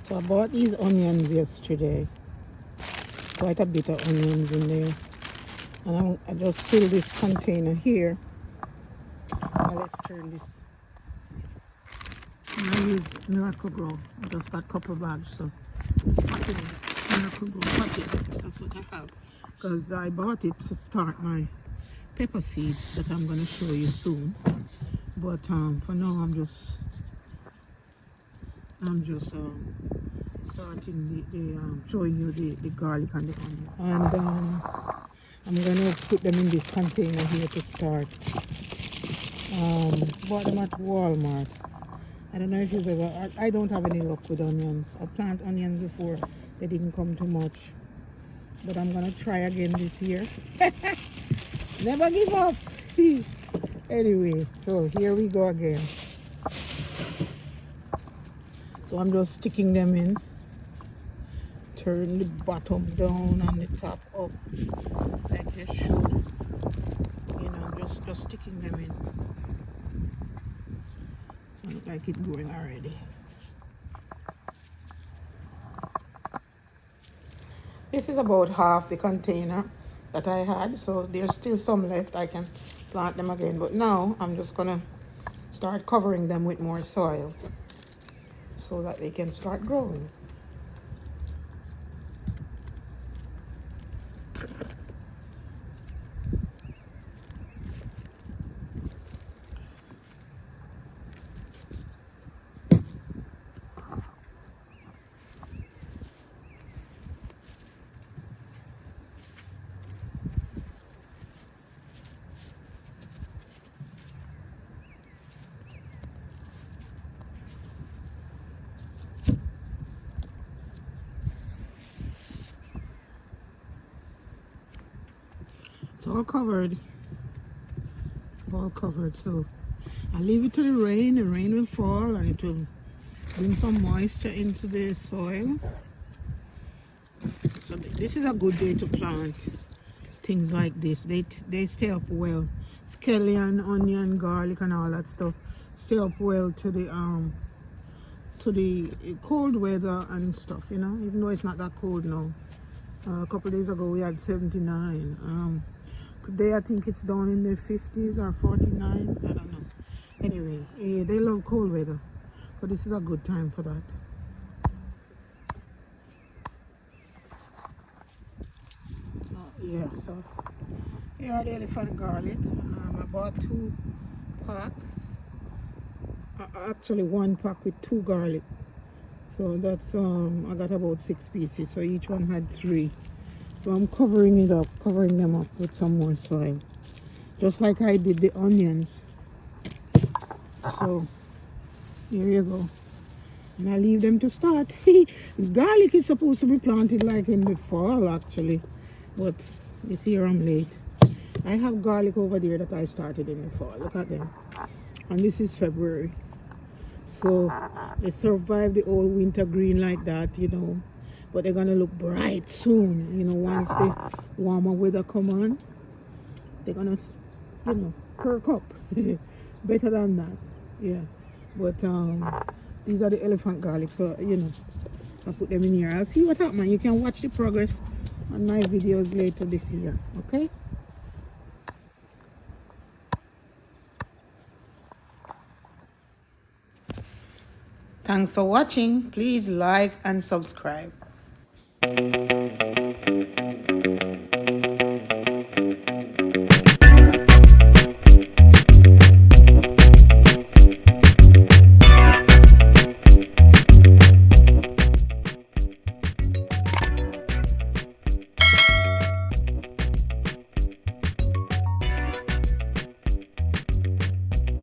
So I bought these onions yesterday. Quite a bit of onions in there. And I just fill this container here. Now let's turn this. And I use Miracle Grow. I just got a couple bags, so potted mix. Miracle Grow potted mix. That's what I have. Because I bought it to start my pepper seeds that I'm going to show you soon. But for now, I'm just starting showing you the garlic and the onion. And I'm gonna put them in this container here to start. Bought them at Walmart. I don't know if you've ever. I don't have any luck with onions. I planted onions before, they didn't come too much. But I'm gonna try again this year. Never give up. Anyway, so here we go again. So I'm just sticking them in. Turn the bottom down and the top up, like you should. You know, just sticking them in. So look like it's going already. This is about half the container that I had, so there's still some left. I can plant them again, but now I'm just gonna start covering them with more soil so that they can start growing. It's all covered, so I leave it to the rain will fall and it will bring some moisture into the soil. So this is a good day to plant things like this. They stay up well. Scallion, onion, garlic and all that stuff stay up well to the cold weather and stuff, you know, even though it's not that cold now. A couple of days ago we had 79. Today I think it's down in the 50s or 49, I don't know. Anyway, they love cold weather, so this is a good time for that. Yeah, so here are the elephant garlic. I bought 2 packs. Actually 1 pack with 2 garlic. So that's I got about 6 pieces. So each one had 3. So I'm covering them up with some more soil, just like I did the onions. So here you go. And I leave them to start. Garlic is supposed to be planted like in the fall actually, but this year I'm late. I have garlic over there that I started in the fall. Look at them. And this is February. So they survive the old winter green like that, you know. But they're gonna look bright soon, you know, once the warmer weather come on. They're gonna, you know, perk up. Better than that. Yeah. But these are the elephant garlic, so you know, I put them in here. I'll see what happens. You can watch the progress on my videos later this year. Okay? Thanks for watching. Please like and subscribe.